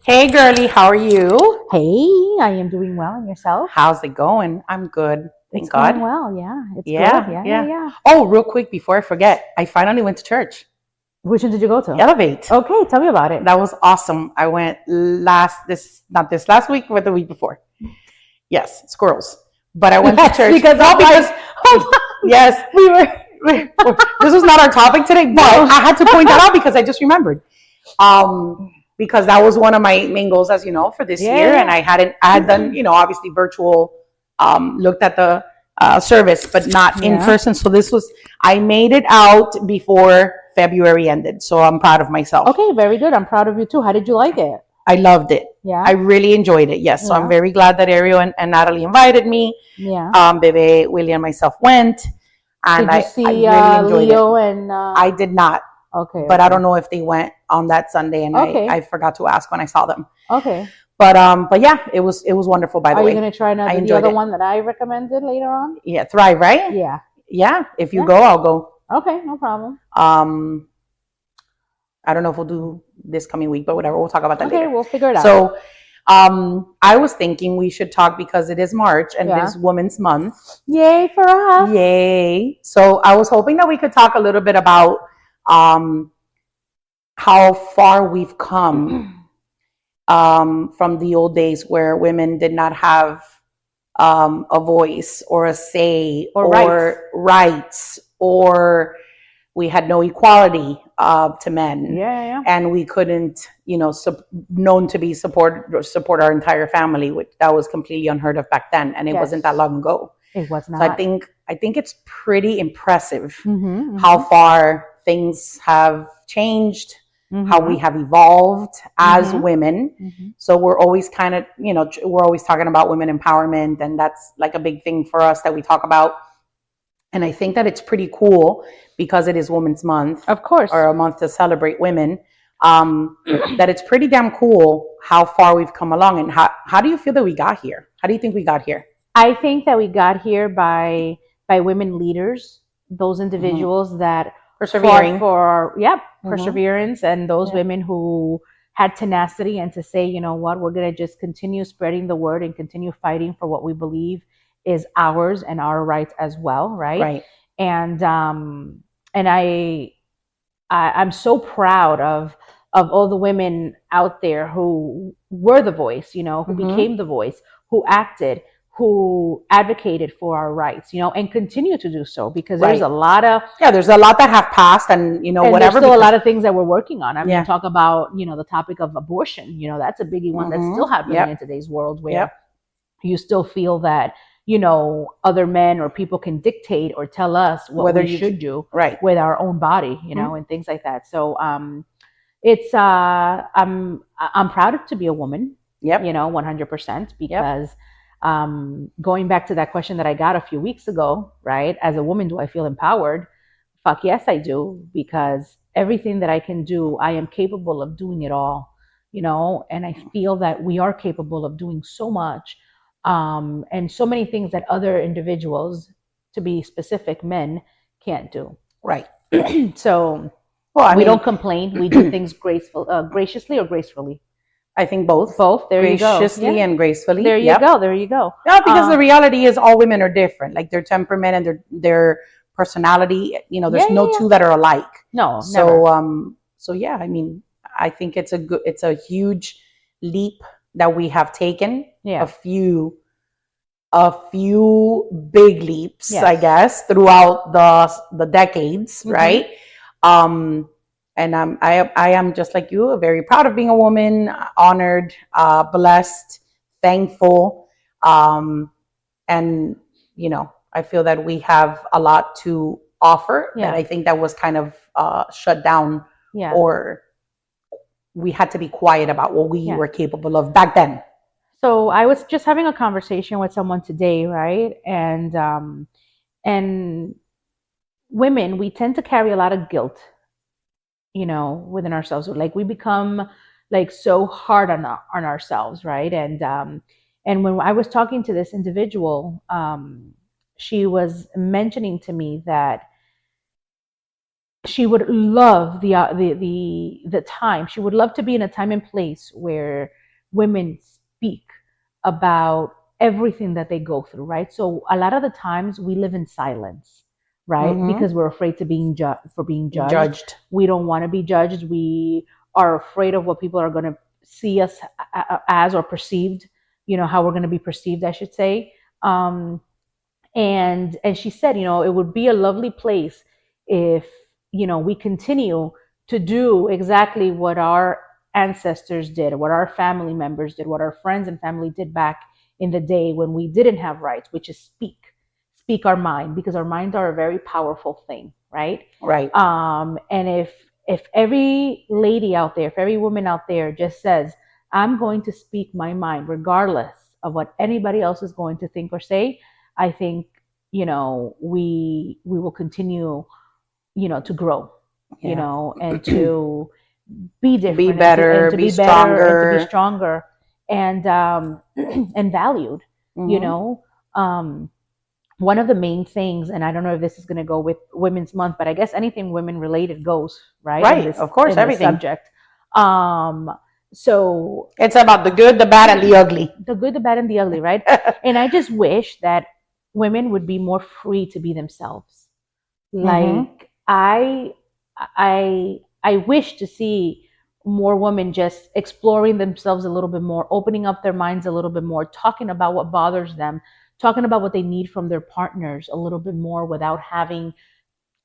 Hey girly, how are you? Hey, I am doing well. And yourself? How's it going? I'm good. It's Thank going God. well. Yeah, it's good. Yeah, Yeah, yeah, yeah. yeah. Oh, real quick before I forget, I finally went to church. Which one did you go to? Elevate. Okay, tell me about it. That was awesome. I went not this last week, but the week before. Yes, squirrels. But I went to Yes, church. because No, I'm because like, hold on. yes, We were this was not our topic today, but no. I had to point that out because I just remembered. Because that was one of my main goals, as you know, for this Yeah, year. And yeah. I had done, obviously virtual, looked at the service, but not in Yeah. person. So I made it out before February ended. So I'm proud of myself. Okay, very good. I'm proud of you too. How did you like it? I loved it. I Yeah, really enjoyed it. Yes. So I'm yeah, very glad that Ariel and Natalie invited me. yeah. Bebe, Willie, and myself went, and Did you I see really enjoyed it. Leo and I did not, okay, but I okay. don't know if they went on that Sunday, and I Okay, forgot to ask when I saw them. okay. But yeah, it was wonderful. By the Are you way, gonna try I the enjoyed other it. one that I recommended later on? Yeah, Thrive, right? Yeah, Yeah, if you yeah. go, I'll go. Okay, no problem. Um, I don't know if we'll do this coming week, but whatever. We'll talk about that Okay, later. we'll figure it out. So, I was thinking we should talk because it is March and it Yeah. is Women's Month. Yay for us. Yay! So I was hoping that we could talk a little bit about um, how far we've come from the old days where women did not have a voice or a say Or rights. or rights, or we had no equality to men, Yeah, yeah. and we couldn't, known to be support our entire family, which that was completely unheard of back then, and it wasn't that Yes. long ago. It was So not. I think it's pretty impressive Mm-hmm, how mm-hmm, far things have changed, how we mm-hmm, have evolved as mm-hmm, women. mm-hmm. So we're always kind of, we're always talking about women empowerment, and that's like a big thing for us that we talk about. And I think that it's pretty cool because it is Women's Month, Of course. or a month to celebrate women. That it's pretty damn cool how far we've come along, and how do you feel that we got here? How do you think we got here? I think that we got here by women leaders, those Hmm. individuals that fought Persevering. for Hmm. perseverance, and those Yeah. women who had tenacity and to say, you know what, we're gonna just continue spreading the word and continue fighting for what we believe is ours and our rights as well, right? Right. And and I'm so proud of all the women out there who were the voice, who Hmm. became the voice, who acted, who advocated for our rights, and continue to do so because there's Right. a lot of Yeah, there's a lot that have passed, and and there's whatever, still a because lot of things that we're working on. I mean, yeah. talk about, the topic of abortion, that's a biggie one that's Hmm. still happening in Yep. today's world where Yep. you still feel that, other men or people can dictate or tell us what Whether we you should do right. with our own body, Hmm. and things like that. So it's I'm proud to be a woman, Yep. 100%, Yep. because going back to that question that I got a few weeks ago, right? As a woman, do I feel empowered? Fuck yes, I do, because everything that I can do, I am capable of doing it all, and I feel that we are capable of doing so much, and so many things that other individuals, to be specific, men, can't do. Right. So Well, I we mean, don't complain. We do things graciously or gracefully. I think both, Both. There you go. graciously Yeah. and gracefully. There you Yep. go. There you go. No, because Uh, the reality is all women are different. Like their temperament and their personality. yeah, There's yeah, no yeah. two that are alike. No, So never. yeah. I mean, I think it's a huge leap that we have taken. A Yeah. few a few big leaps, I Yes. guess, throughout the decades, Mm-hmm. right? Um, and I am just like you, very proud of being a woman, honored, blessed, thankful, and I feel that we have a lot to offer that Yeah. I think that was kind of shut down, Yeah. or we had to be quiet about what we Yeah. were capable of back then. So I was just having a conversation with someone today, right? And women, we tend to carry a lot of guilt, within ourselves. Like we become like so hard on ourselves, right? And when I was talking to this individual, she was mentioning to me that she would love the time. She would love to be in a time and place where women speak about everything that they go through, right? So a lot of the times we live in silence, right? Mm-hmm. Because we're afraid to being judged. Judged. We don't want to be judged. We are afraid of what people are going to see us as, or perceived, how we're going to be perceived, I should say. And she said, it would be a lovely place if we continue to do exactly what our ancestors did, what our family members did, what our friends and family did back in the day when we didn't have rights, which is speak our mind, because our minds are a very powerful thing, right? Right. And if every lady out there, if every woman out there just says, I'm going to speak my mind regardless of what anybody else is going to think or say, I think, we will continue, to grow, and to be different, be better, and to be be better, and to be stronger. stronger, and and valued. One of the main things, and I don't know if this is going to go with Women's Month, but I guess anything women related goes, right? Right, of course, everything. Subject. So it's about the good, the bad, and the ugly. The good, the bad, and the ugly, right? And I just wish that women would be more free to be themselves. Like I wish to see more women just exploring themselves a little bit more, opening up their minds a little bit more, talking about what bothers them, talking about what they need from their partners a little bit more, without having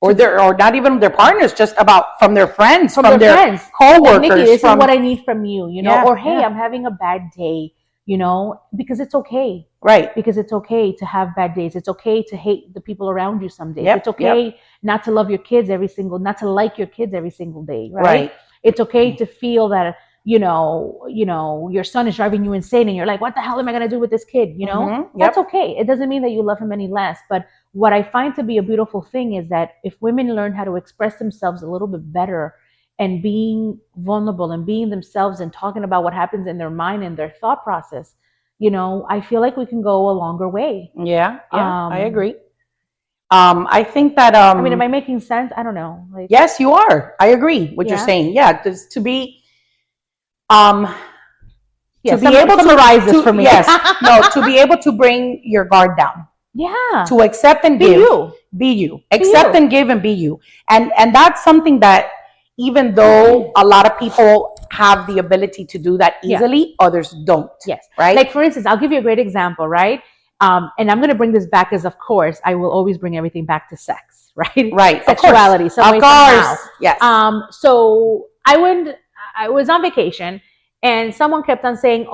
or not even their partners, just about from their friends, from their friends, co-workers. Like, Nikki, this is what I need from you, Yeah, or hey, I'm having a bad day, because it's okay. Right. Because it's okay to have bad days. It's okay to hate the people around you some days. It's okay not to love your kids not to like your kids every single day, right? It's okay to feel that, your son is driving you insane and you're like, what the hell am I going to do with this kid? That's okay. It doesn't mean that you love him any less. But what I find to be a beautiful thing is that if women learn how to express themselves a little bit better, and being vulnerable and being themselves and talking about what happens in their mind and their thought process, I feel like we can go a longer way. Yeah, I agree. I think that I mean, am I making sense? I don't know. Like, yes, you are. I agree what you're saying. Yeah, to be to be able to summarize this for me. Yes, no, to be able to bring your guard down. Yeah. To accept and give. Be you. Accept and give and be you. And that's something that, even though a lot of people have the ability to do that easily, others don't. Yes. Right? Like, for instance, I'll give you a great example, right? And I'm going to bring this back, as of course, I will always bring everything back to sex, right? Right. Sexuality. Of course. Yes. So I was on vacation, and someone kept on saying,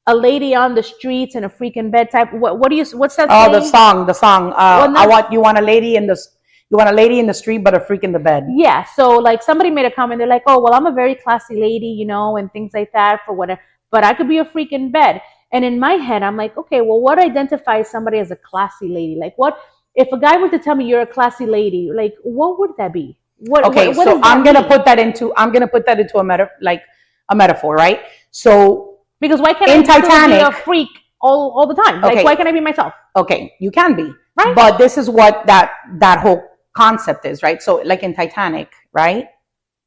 a lady on the streets and a freak in bed type. What's that? Oh, saying? the song. You want a lady in the street, but a freak in the bed. Yeah. So like, somebody made a comment. They're like, oh, well, I'm a very classy lady, and things like that, for whatever, but I could be a freak in bed. And in my head, I'm like, okay, well, what identifies somebody as a classy lady? Like, what if a guy were to tell me you're a classy lady? Like, what would that be? So I'm gonna put that into a metaphor, right? So because why can't I be a freak all the time? Like, why can't I be myself? Okay, you can be, right? But this is what that whole concept is, right? So like in Titanic, right?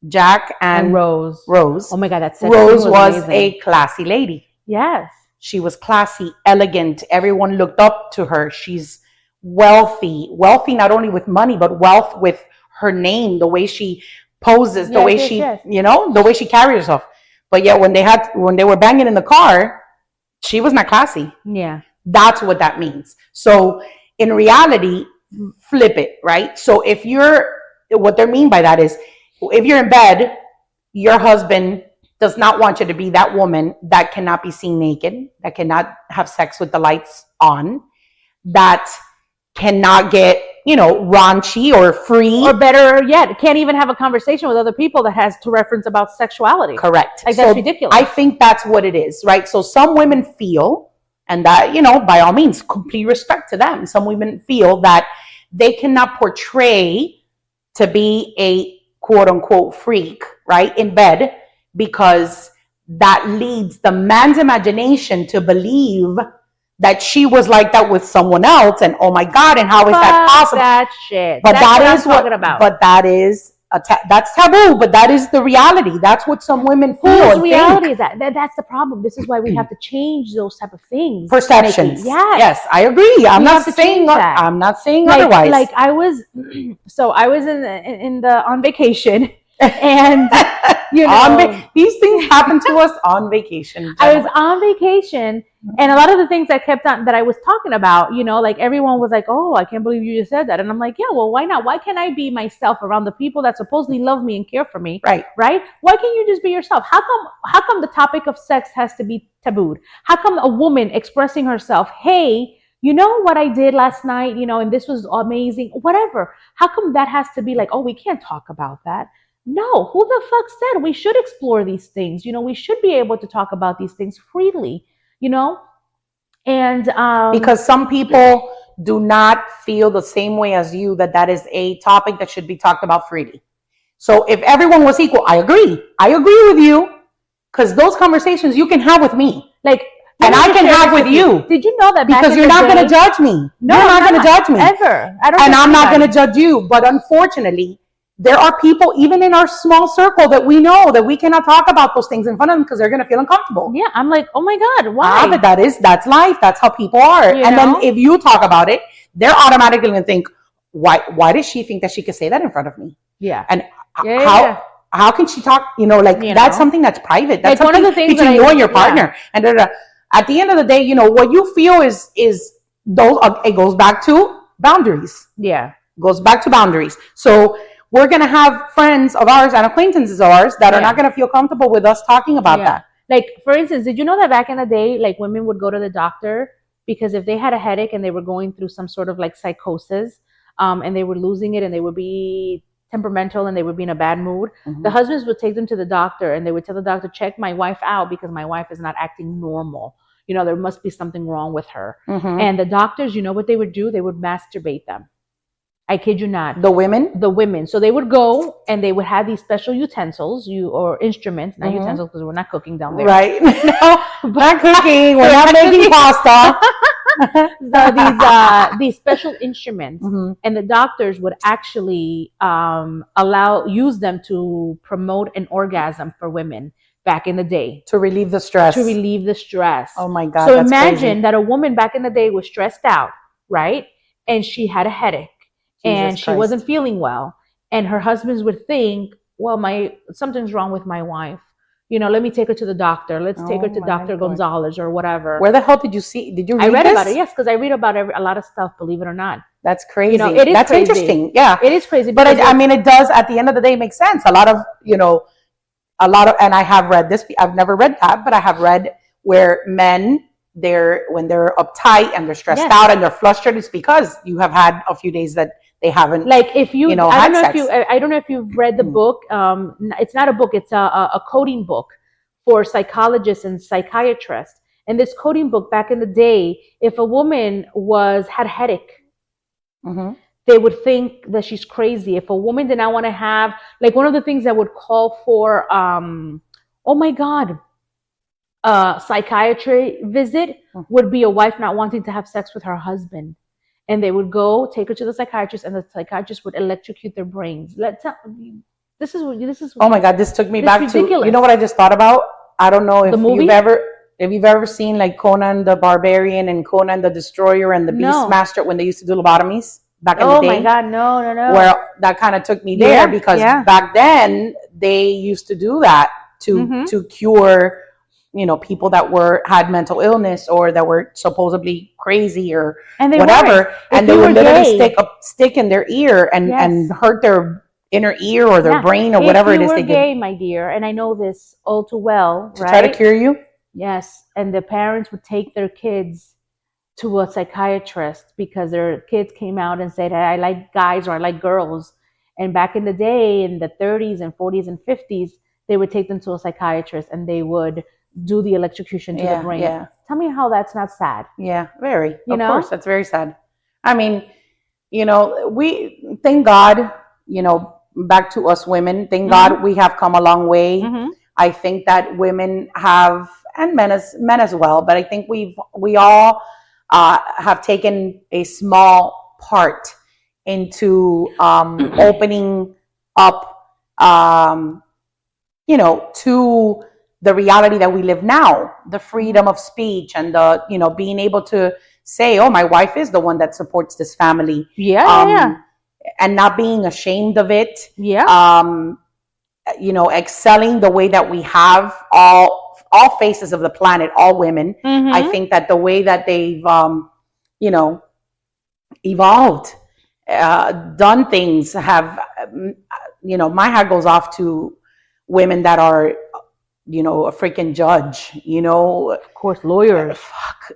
Jack and Rose. Oh my God, that's Rose was a classy lady. Yes. She was classy, elegant. Everyone looked up to her. She's wealthy not only with money, but wealth with her name, the way she poses, the way she, the way she carries herself. But yet when they were banging in the car, she was not classy. Yeah. That's what that means. So in reality, flip it, right? So what they mean by that is, if you're in bed, your husband does not want you to be that woman that cannot be seen naked, that cannot have sex with the lights on, that cannot get, raunchy or free. Or better yet, can't even have a conversation with other people that has to reference about sexuality. Correct. Like, that's ridiculous. I think that's what it is, right? So some women feel, and that, by all means, complete respect to them. Some women feel that they cannot portray to be a quote unquote freak, right, in bed, because that leads the man's imagination to believe that she was like that with someone else, and oh my God, and how is that possible? That shit. But that's that what is I'm talking about. But that is that's taboo. But that is the reality. That's what some women feel. Whose reality is that? That's the problem. This is why we have to change those type of things. Perceptions. Yes. Yes, I agree. I'm not saying otherwise. Like I was on vacation, and you know, these things happen to us on vacation. I was on vacation, and a lot of the things that I was talking about, you know, like everyone was like, "Oh, I can't believe you just said that," and I'm like, "Yeah, well, why not? Why can't I be myself around the people that supposedly love me and care for me? Right? Why can't you just be yourself? How come the topic of sex has to be tabooed? How come a woman expressing herself, hey, you know what I did last night, you know, and this was amazing, whatever. How come that has to be like, oh, we can't talk about that? No, who the fuck said we should explore these things? You know, we should be able to talk about these things freely, you know? And because some people do not feel the same way as you, that is a topic that should be talked about freely. So if everyone was equal, I agree with you, because those conversations you can have with me. Like, and I can have with you. Did you know that because you're not going to judge me. No, you're not going to judge me. Ever. And I'm not going to judge you. But unfortunately, there are people, even in our small circle, that we know that we cannot talk about those things in front of them because they're going to feel uncomfortable. Yeah, I'm like, oh my God, why? But that's life. That's how people are. You and know? Then if you talk about it, they're automatically going to think, why does she think that she could say that in front of me? Yeah. And how can she talk? You know, like that's something that's private. That's like one of the things between you and your partner. And at the end of the day, you know, what you feel is those. It goes back to boundaries. Yeah. Goes back to boundaries. So we're going to have friends of ours and acquaintances of ours that are not going to feel comfortable with us talking about that. Like, for instance, did you know that back in the day, like women would go to the doctor because if they had a headache and they were going through some sort of like psychosis, and they were losing it and they would be temperamental and they would be in a bad mood, the husbands would take them to the doctor and they would tell the doctor, check my wife out because my wife is not acting normal. You know, there must be something wrong with her. And the doctors, you know what they would do? They would masturbate them. I kid you not. The women. So they would go and they would have these special utensils, or instruments, not utensils because we're not cooking down there. Right. No, we're not cooking. We're not making pasta. So these special instruments, and the doctors would actually use them to promote an orgasm for women back in the day. To relieve the stress. Oh my God. So imagine that a woman back in the day was stressed out, right? And she had a headache. And she wasn't feeling well, and her husbands would think, well, something's wrong with my wife. You know, let me take her to the doctor. Let's take her to Dr. Gonzalez or whatever. Where the hell did you read I read about it, yes, because I read about a lot of stuff, believe it or not. That's crazy. You know, it is That's crazy. Interesting. Yeah. It is crazy. But I mean, it does, at the end of the day, make sense. A lot of, and I have read this, I've never read that, but I have read where men, when they're uptight and they're stressed out and they're flustered, it's because you have had a few days that they haven't, like if you, I don't know if you've read the book. It's not a book. It's a coding book for psychologists and psychiatrists. And this coding book, back in the day, if a woman had a headache, they would think that she's crazy. If a woman did not want to have, like, one of the things that would call for, oh my God, psychiatry visit would be a wife not wanting to have sex with her husband. And they would go take her to the psychiatrist, and the psychiatrist would electrocute their brains. This is. Oh my God! This took me back ridiculous. to. You know what I just thought about? I don't know if you've ever seen like Conan the Barbarian and Conan the Destroyer and the Beastmaster when they used to do lobotomies back in the day. Oh my God! No. Where that kind of took me there because back then they used to do that to cure, people that had mental illness or that were supposedly crazy or whatever, and they would literally stick a stick in their ear and hurt their inner ear or their brain or whatever it is they did. Gay, my dear, and I know this all too well, to try to cure you. Yes, and the parents would take their kids to a psychiatrist because their kids came out and said, I like guys or I like girls. And back in the day, in the 30s and 40s and 50s, they would take them to a psychiatrist and they would do the electrocution to the brain. Yeah. Tell me how that's not sad. Yeah, very. Of course, that's very sad. I mean, we thank God, back to us women, thank God we have come a long way. I think that women have, and men as well, but I think we all have taken a small part into opening up, to the reality that we live now, the freedom of speech and the, being able to say, oh, my wife is the one that supports this family. Yeah. And not being ashamed of it. Yeah. Excelling the way that we have all faces of the planet, all women. I think that the way that they've, evolved, done things, have, my hat goes off to women that are, a freaking judge, Of course, lawyers.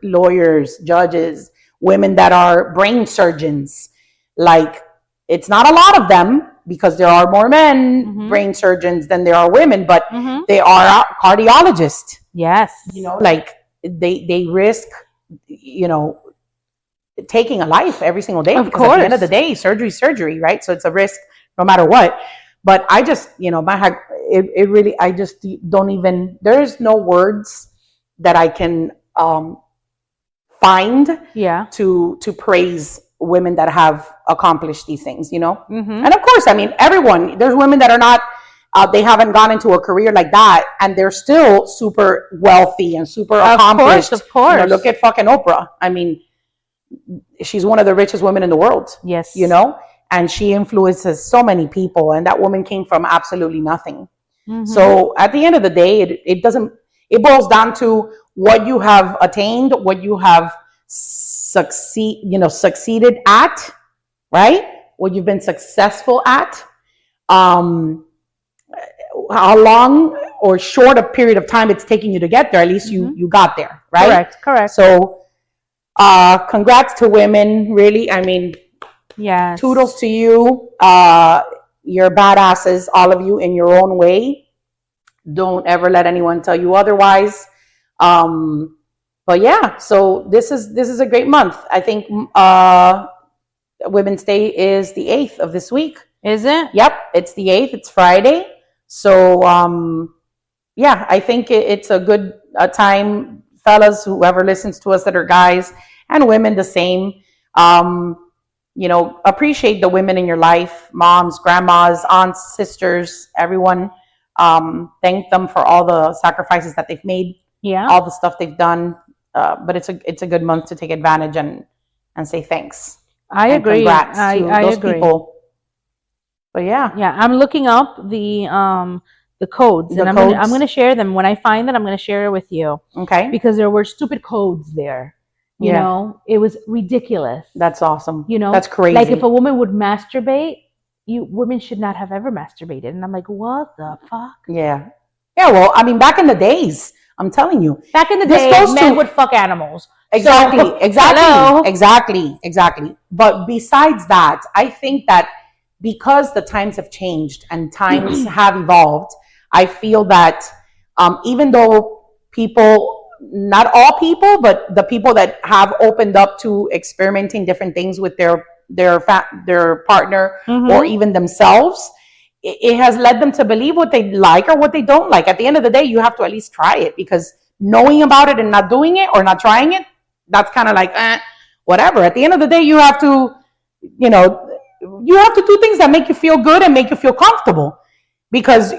Lawyers, judges, women that are brain surgeons. Like, it's not a lot of them because there are more men brain surgeons than there are women, but they are cardiologists. Yes. Like they risk, taking a life every single day. Of Because course. at the end of the day, surgery, right? So it's a risk no matter what. But I just, it really, I just don't even, there's no words that I can find to praise women that have accomplished these things, And of course, everyone, there's women that are not, they haven't gone into a career like that, and they're still super wealthy and super accomplished. Of course. Look at fucking Oprah. She's one of the richest women in the world. Yes. And she influences so many people, and that woman came from absolutely nothing. So at the end of the day, it boils down to what you have attained, what you have succeeded at, right? What you've been successful at, how long or short a period of time it's taking you to get there. At least you got there, right? Correct. So, congrats to women, really. Yes. Toodles to you. You're badasses, all of you, in your own way. Don't ever let anyone tell you otherwise. But yeah, so this is a great month. I think Women's Day is the 8th of this week. Is it? Yep, it's the 8th. It's Friday. So yeah, I think it's a good time, fellas, whoever listens to us that are guys, and women the same. Appreciate the women in your life, moms, grandmas, aunts, sisters, everyone. Thank them for all the sacrifices that they've made, all the stuff they've done. But it's a good month to take advantage and say thanks. I agree. Congrats to those agree. people. But yeah, I'm looking up the codes, and I'm gonna share them when I find that. I'm gonna share it with you. Okay. Because there were stupid codes there. You know, it was ridiculous. That's awesome. That's crazy. Like if a woman would masturbate, women should not have ever masturbated. And I'm like, what the fuck? Yeah. Yeah. Well, back in the days, I'm telling you, back in the day, men would fuck animals. Exactly. So, Exactly. But besides that, I think that because the times have changed and times have evolved, I feel that even though people, not all people, but the people that have opened up to experimenting different things with their partner or even themselves, it has led them to believe what they like or what they don't like. At the end of the day, you have to at least try it, because knowing about it and not doing it or not trying it, that's kind of like whatever. At the end of the day, you have to do things that make you feel good and make you feel comfortable, because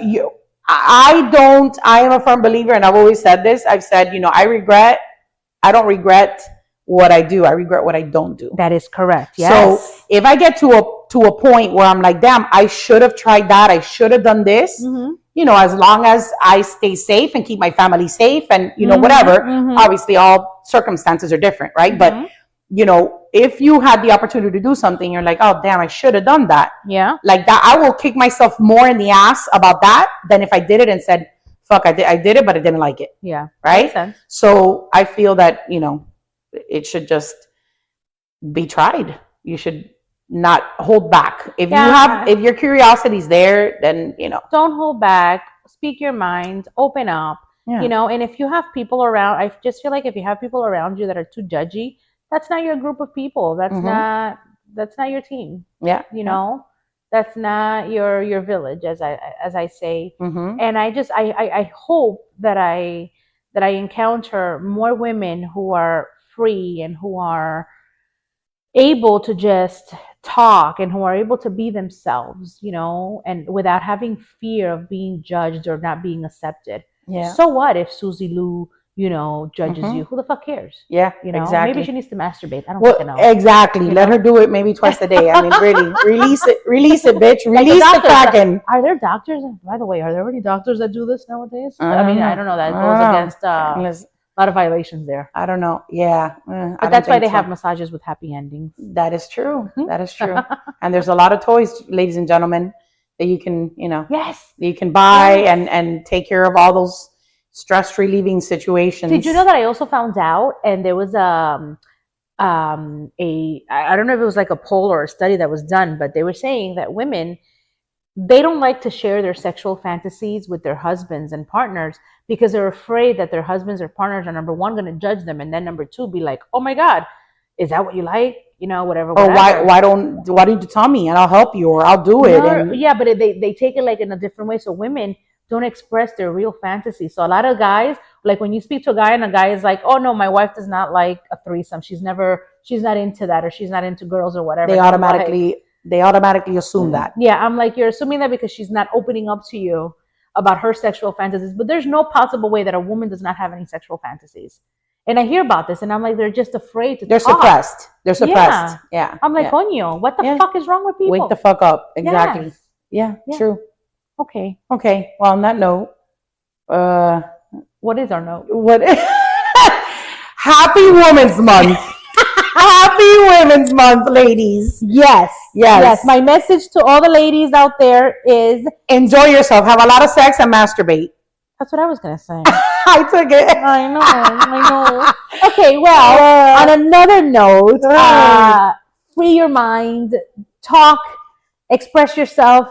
I am a firm believer, and I've always said this. I've said, I don't regret what I do. I regret what I don't do. That is correct. Yes. So if I get to a point where I'm like, damn, I should have tried that, I should have done this, as long as I stay safe and keep my family safe and, whatever, obviously all circumstances are different, right? But, if you had the opportunity to do something, you're like, oh, damn, I should have done that. Yeah. Like that, I will kick myself more in the ass about that than if I did it and said, fuck, I did it, but I didn't like it. Yeah. Right? Makes sense. So I feel that, it should just be tried. You should not hold back. If if your curiosity is there, then, don't hold back. Speak your mind, open up, and if you have people around, I just feel like if you have people around you that are too judgy, that's not your group of people. That's not your team. Yeah. That's not your village, as I say. And I hope that I encounter more women who are free and who are able to just talk and who are able to be themselves, and without having fear of being judged or not being accepted. Yeah. So what if Susie Lou, judges Mhm. you? Who the fuck cares? Yeah, Exactly. Maybe she needs to masturbate. I don't Well, fucking know. exactly. Let her do it maybe twice a day. I mean, really, release it, bitch. Release the Kraken. Are there doctors? By the way, are there any doctors that do this nowadays? I don't know. I don't know. That goes against a lot of violations there. I don't know. Yeah. But that's why they have massages with happy endings. That is true. That is true. And there's a lot of toys, ladies and gentlemen, that you can, yes, you can buy and take care of all those stress relieving situations. Did you know that I also found out, and there was I don't know if it was like a poll or a study that was done, but they were saying that women, they don't like to share their sexual fantasies with their husbands and partners because they're afraid that their husbands or partners are, number one, going to judge them, and then number two, be like, oh my God, is that what you like? Whatever. Or why don't you tell me and I'll help you, or I'll do it. Yeah, but they take it like in a different way. So women don't express their real fantasy. So a lot of guys, like when you speak to a guy and a guy is like, oh no, my wife does not like a threesome. She's not into that, or she's not into girls or whatever. They automatically assume that. Yeah, I'm like, you're assuming that because she's not opening up to you about her sexual fantasies. But there's no possible way that a woman does not have any sexual fantasies. And I hear about this and I'm like, they're just afraid to talk. Suppressed. They're suppressed. Yeah. I'm like, coño, what the fuck is wrong with people? Wake the fuck up. Exactly. Yes. Yeah, true. Okay. Well, on that note, what is our note? Happy Women's Month. Happy Women's Month, ladies. Yes. My message to all the ladies out there is enjoy yourself. Have a lot of sex and masturbate. That's what I was going to say. I took it. I know. Okay, well, on another note, free your mind, talk, express yourself,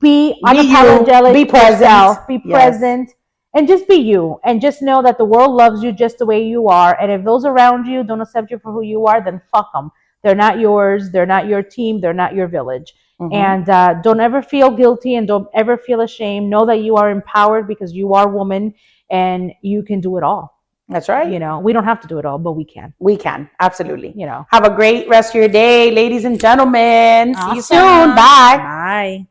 be unapologetic, be present, be present, and just be you. And just know that the world loves you just the way you are. And if those around you don't accept you for who you are, then fuck them. They're not yours. They're not your team. They're not your village. Mm-hmm. And don't ever feel guilty and don't ever feel ashamed. Know that you are empowered because you are a woman and you can do it all. That's right. We don't have to do it all, but we can. We can. Absolutely. Have a great rest of your day, ladies and gentlemen. Awesome. See you soon. Bye. Bye.